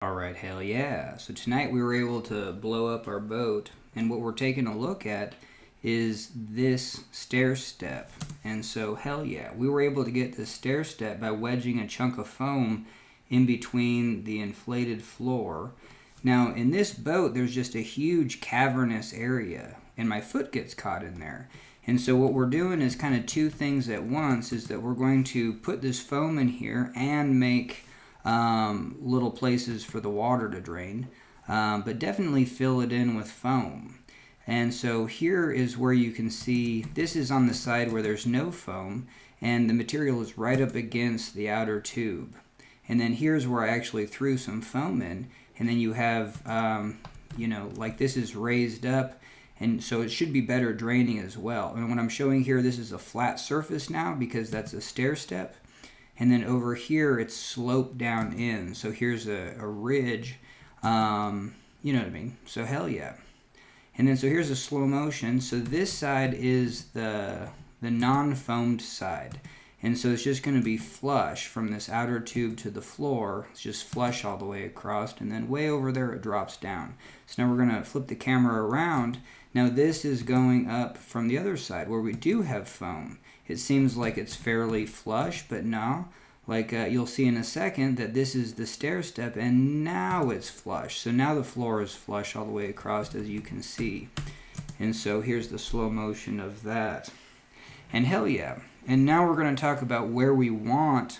Alright, hell yeah. So tonight we were able to blow up our boat, and what we're taking a look at is this stair step. And so hell yeah, we were able to get this stair step by wedging a chunk of foam in between the inflated floor. Now in this boat there's just a huge cavernous area, and my foot gets caught in there. And so what we're doing is kind of two things at once, is that we're going to put this foam in here and make little places for the water to drain, but definitely fill it in with foam. And so here is where you can see, this is on the side where there's no foam, and the material is right up against the outer tube. And then here's where I actually threw some foam in, and then you have, like this is raised up, and so it should be better draining as well. And what I'm showing here, this is a flat surface now because that's a stair step. And then over here it's sloped down in, so here's a ridge, you know what I mean, so hell yeah. And then so here's a slow motion. So this side is the non-foamed side, and so it's just going to be flush from this outer tube to the floor. It's just flush all the way across, and then way over there it drops down. So now we're going to flip the camera around. Now this is going up from the other side where we do have foam. It seems like it's fairly flush, but no. Like you'll see in a second that this is the stair step, and now it's flush. So now the floor is flush all the way across, as you can see. And so here's the slow motion of that. And hell yeah. And now we're going to talk about where we want,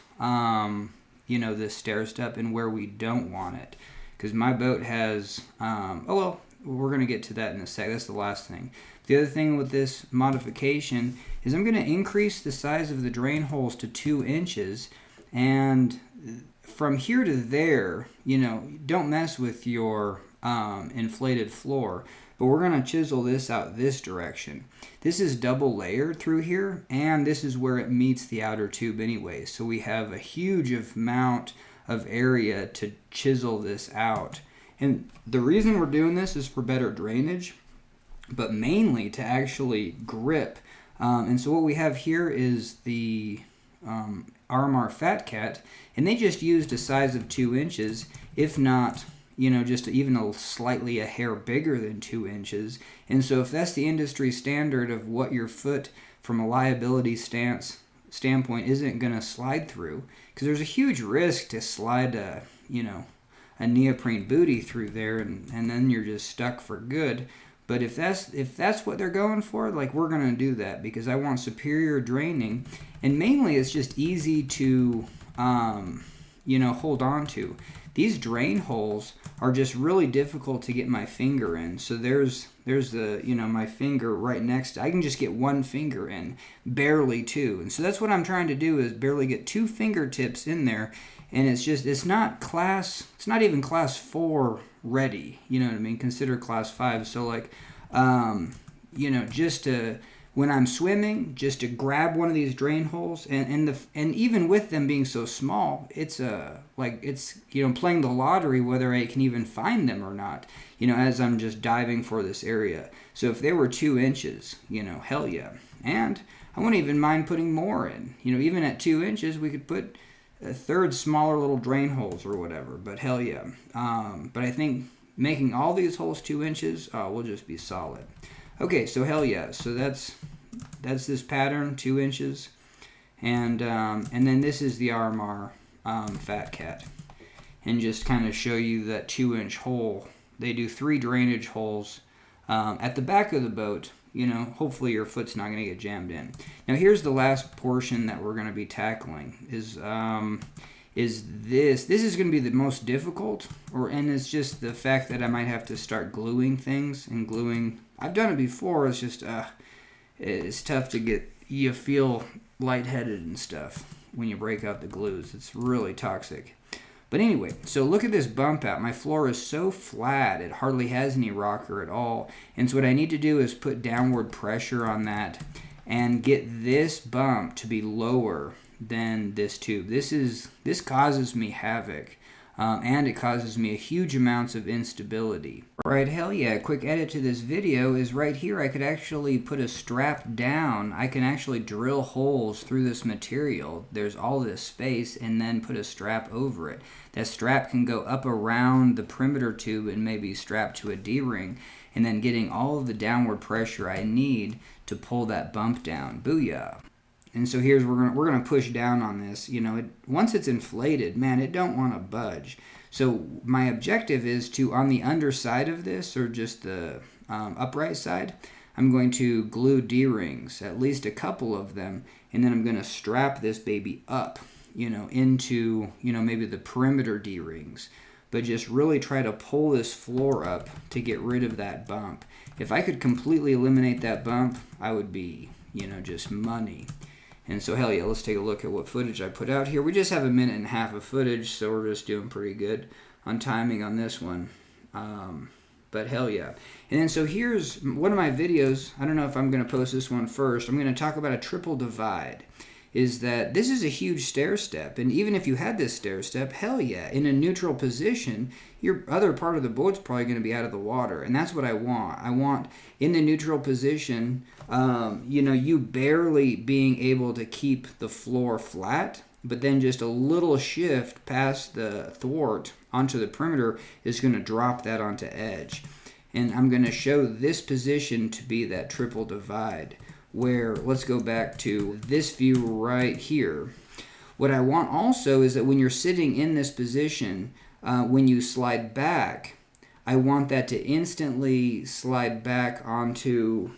this stair step and where we don't want it. Because my boat has, we're going to get to that in a sec. That's the last thing. The other thing with this modification is I'm going to increase the size of the drain holes to 2 inches. And from here to there, don't mess with your inflated floor. But we're going to chisel this out this direction. This is double layered through here, and this is where it meets the outer tube anyway. So we have a huge amount of area to chisel this out. And the reason we're doing this is for better drainage, but mainly to actually grip. And so what we have here is the RMR Fat Cat, and they just used a size of 2 inches, if not, just even slightly a hair bigger than 2 inches. And so if that's the industry standard of what your foot from a liability standpoint isn't going to slide through, because there's a huge risk to slide a neoprene booty through there, and then you're just stuck for good. But if that's what they're going for, like, we're going to do that because I want superior draining, and mainly it's just easy to hold on to. These drain holes are just really difficult to get my finger in. So there's the my finger right next to, I can just get one finger in, barely two. And so that's what I'm trying to do, is barely get 2 fingertips in there. And it's not even class 4 ready, you know what I mean? Consider class 5. So like, just to, when I'm swimming, just to grab one of these drain holes, and even with them being so small, it's playing the lottery whether I can even find them or not, as I'm just diving for this area. So if they were 2 inches, hell yeah. And I wouldn't even mind putting more in, even at 2 inches, we could put a third smaller little drain holes or whatever, but hell yeah. But I think making all these holes 2 inches will just be solid. Okay, so hell yeah. So that's this pattern, 2 inches, and then this is the RMR Fat Cat, and just kind of show you that 2-inch hole. They do 3 drainage holes at the back of the boat. Hopefully your foot's not going to get jammed in. Now here's the last portion that we're going to be tackling is this. This is going to be the most difficult, and it's just the fact that I might have to start gluing things, and gluing, I've done it before, it's just it's tough to get, you feel lightheaded and stuff when you break out the glues. It's really toxic. But anyway, so look at this bump out. My floor is so flat, it hardly has any rocker at all. And so what I need to do is put downward pressure on that and get this bump to be lower than this tube. This causes me havoc. and it causes me a huge amounts of instability. Right, hell yeah, a quick edit to this video is right here I could actually put a strap down. I can actually drill holes through this material. There's all this space, and then put a strap over it. That strap can go up around the perimeter tube and maybe strap to a D-ring, and then getting all of the downward pressure I need to pull that bump down. Booyah. And so here's we're gonna push down on this. You know, once it's inflated, man, it don't want to budge. So my objective is to, on the underside of this, or just the upright side, I'm going to glue D-rings, at least a couple of them, and then I'm going to strap this baby up, you know, into, you know, maybe the perimeter D-rings, but just really try to pull this floor up to get rid of that bump. If I could completely eliminate that bump, I would be, you know, just money. And so, hell yeah, let's take a look at what footage I put out here. We just have a minute and a half of footage, so we're just doing pretty good on timing on this one. But hell yeah. And then so here's one of my videos. I don't know if I'm going to post this one first. I'm going to talk about a triple divide. Is that this is a huge stair step, and even if you had this stair step, hell yeah, in a neutral position, your other part of the boat's probably going to be out of the water, and that's what I want. I want in the neutral position, you know, you barely being able to keep the floor flat, but then just a little shift past the thwart onto the perimeter is going to drop that onto edge. And I'm going to show this position to be that triple divide, where, let's go back to this view right here. What I want also is that when you're sitting in this position, when you slide back, I want that to instantly slide back onto,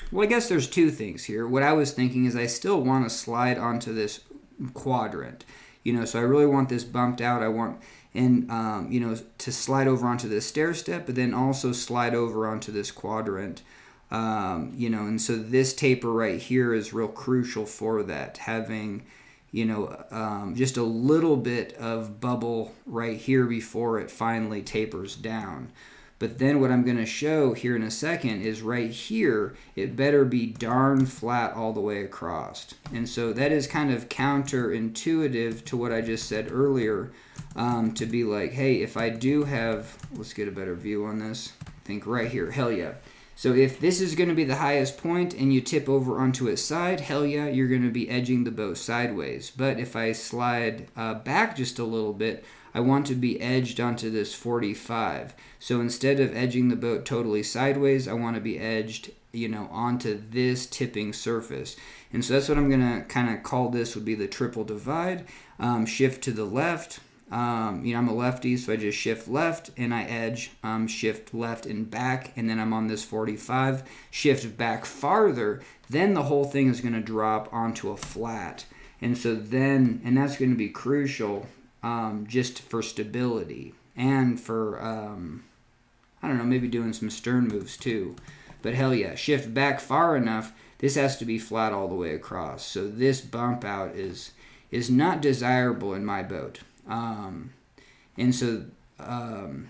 well, I guess there's two things here. What I was thinking is I still want to slide onto this quadrant, you know, so I really want this bumped out. I want, and you know, to slide over onto this stair step, but then also slide over onto this quadrant. You know, and so this taper right here is real crucial for that, having, you know, just a little bit of bubble right here before it finally tapers down. But then what I'm going to show here in a second is right here, it better be darn flat all the way across. And so that is kind of counterintuitive to what I just said earlier, to be like, hey, if I do have, let's get a better view on this, I think right here, hell yeah. So if this is going to be the highest point and you tip over onto its side, hell yeah, you're going to be edging the boat sideways. But if I slide back just a little bit, I want to be edged onto this 45. So instead of edging the boat totally sideways, I want to be edged, you know, onto this tipping surface. And so that's what I'm going to kind of call this would be the triple divide. Shift to the left. You know, I'm a lefty, so I just shift left and I edge, shift left and back, and then I'm on this 45, shift back farther, then the whole thing is going to drop onto a flat. And so then, and that's going to be crucial, just for stability and for, I don't know, maybe doing some stern moves too. But hell yeah, shift back far enough, this has to be flat all the way across. So this bump out is not desirable in my boat. And so,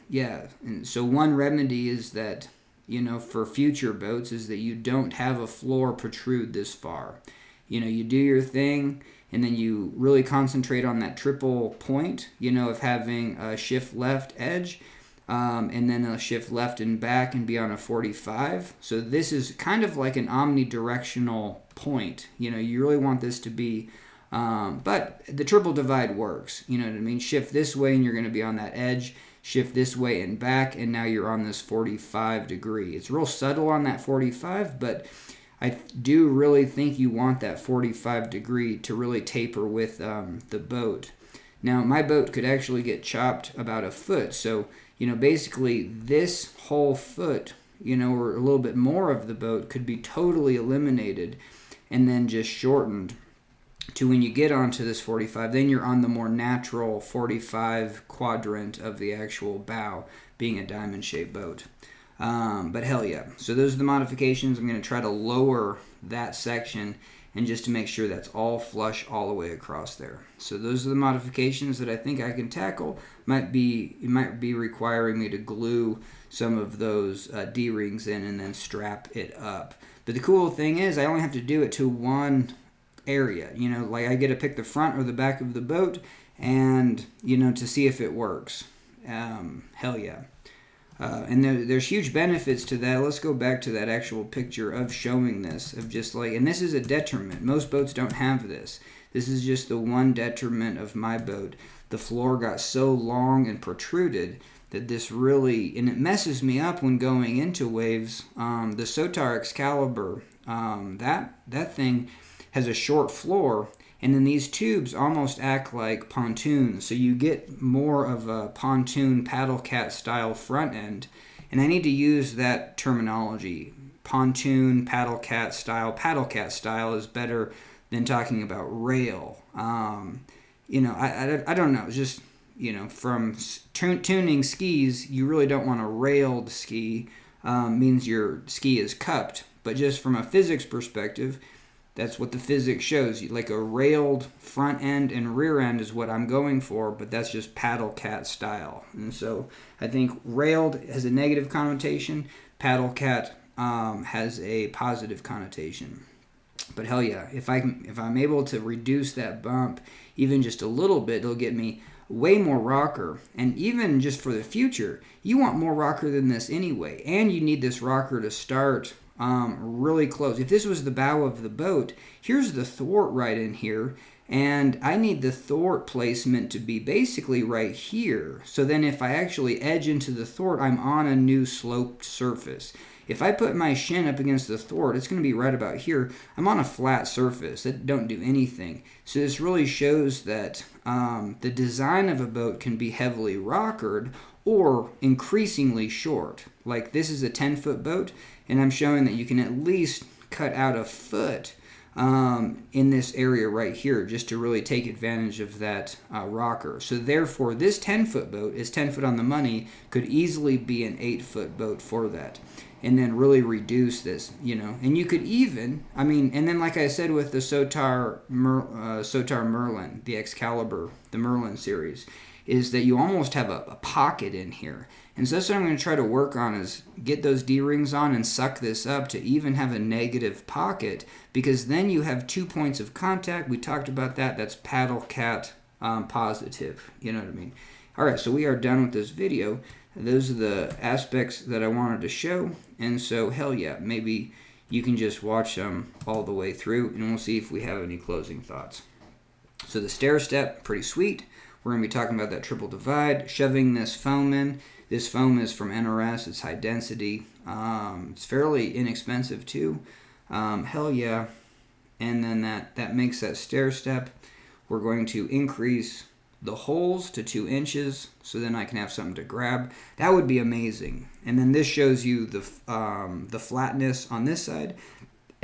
yeah, and so one remedy is that, you know, for future boats is that you don't have a floor protrude this far. You know, you do your thing and then you really concentrate on that triple point, you know, of having a shift left edge, and then a shift left and back and be on a 45. So this is kind of like an omnidirectional point. You know, you really want this to be, but the triple divide works, you know what I mean? Shift this way and you're going to be on that edge, shift this way and back, and now you're on this 45 degree. It's real subtle on that 45, but I do really think you want that 45 degree to really taper with the boat. Now, my boat could actually get chopped about a foot, so, you know, basically this whole foot, you know, or a little bit more of the boat could be totally eliminated and then just shortened to when you get onto this 45, then you're on the more natural 45 quadrant of the actual bow, being a diamond-shaped boat. But hell yeah. So those are the modifications. I'm going to try to lower that section and just to make sure that's all flush all the way across there. So those are the modifications that I think I can tackle. It might be requiring me to glue some of those D-rings in and then strap it up. But the cool thing is I only have to do it to one area. You know, like I get to pick the front or the back of the boat, and, you know, to see if it works. Hell yeah. And there's huge benefits to that. Let's go back to that actual picture of showing this, of just like, and this is a detriment. Most boats don't have this. This is just the one detriment of my boat. The floor got so long and protruded that this really, and it messes me up when going into waves. The Sotar Excalibur, that thing has a short floor, and then these tubes almost act like pontoons, so you get more of a pontoon paddle cat style front end. And I need to use that terminology. Pontoon paddle cat style. Paddle cat style is better than talking about rail. You know, I don't know. It's just, you know, from tuning skis, you really don't want a railed ski. Means your ski is cupped. But just from a physics perspective, that's what the physics shows. Like a railed front end and rear end is what I'm going for, but that's just paddle cat style. And so I think railed has a negative connotation. Paddle cat has a positive connotation. But hell yeah, if I'm able to reduce that bump even just a little bit, it'll get me way more rocker. And even just for the future, you want more rocker than this anyway. And you need this rocker to start really close. If this was the bow of the boat, here's the thwart right in here, and I need the thwart placement to be basically right here. So then if I actually edge into the thwart, I'm on a new sloped surface. If I put my shin up against the thwart, it's going to be right about here. I'm on a flat surface that don't do anything. So this really shows that the design of a boat can be heavily rockered or increasingly short. Like this is a 10-foot boat, and I'm showing that you can at least cut out a foot in this area right here just to really take advantage of that rocker. So therefore, this 10-foot boat is 10 foot on the money, could easily be an 8-foot boat for that. And then really reduce this, you know. And you could even, I mean, and then like I said with the Sotar Merlin, the Excalibur, the Merlin series, is that you almost have a pocket in here. And so that's what I'm going to try to work on, is get those D-rings on and suck this up to even have a negative pocket, because then you have 2 points of contact. We talked about that. That's paddle cat positive. You know what I mean? All right, so we are done with this video. Those are the aspects that I wanted to show. And so, hell yeah, maybe you can just watch them all the way through, and we'll see if we have any closing thoughts. So the stair step, pretty sweet. We're going to be talking about that triple divide, shoving this foam in. This foam is from NRS. It's high density. It's fairly inexpensive too. Hell yeah. And then that makes that stair step. We're going to increase the holes to 2 inches, so then I can have something to grab. That would be amazing. And then this shows you the flatness on this side,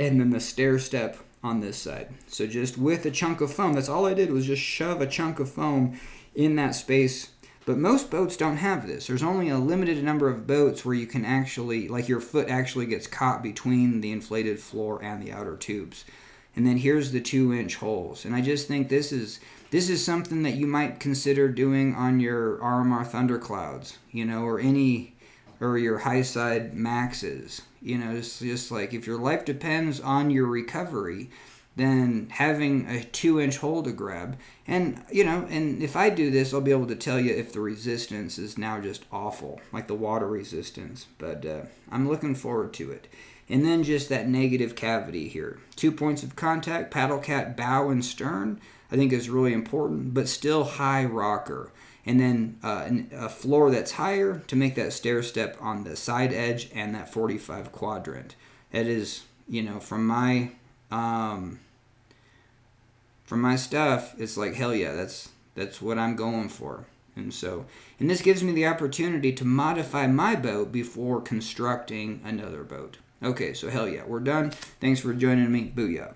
and then the stair step on this side. So just with a chunk of foam, that's all I did was just shove a chunk of foam in that space. But most boats don't have this. There's only a limited number of boats where you can actually, like your foot actually gets caught between the inflated floor and the outer tubes. And then here's the 2-inch holes. And I just think this is something that you might consider doing on your RMR Thunderclouds, you know, or your high side Maxes. You know, it's just like if your life depends on your recovery, then having a 2-inch hole to grab. And, you know, and if I do this, I'll be able to tell you if the resistance is now just awful, like the water resistance. But I'm looking forward to it. And then just that negative cavity here. 2 points of contact, paddle cat, bow, and stern, I think is really important, but still high rocker. And then a floor that's higher to make that stair step on the side edge and that 45 quadrant. That is, you know, from my stuff, it's like, hell yeah, that's what I'm going for. And this gives me the opportunity to modify my boat before constructing another boat. Okay, so hell yeah, we're done. Thanks for joining me. Booyah.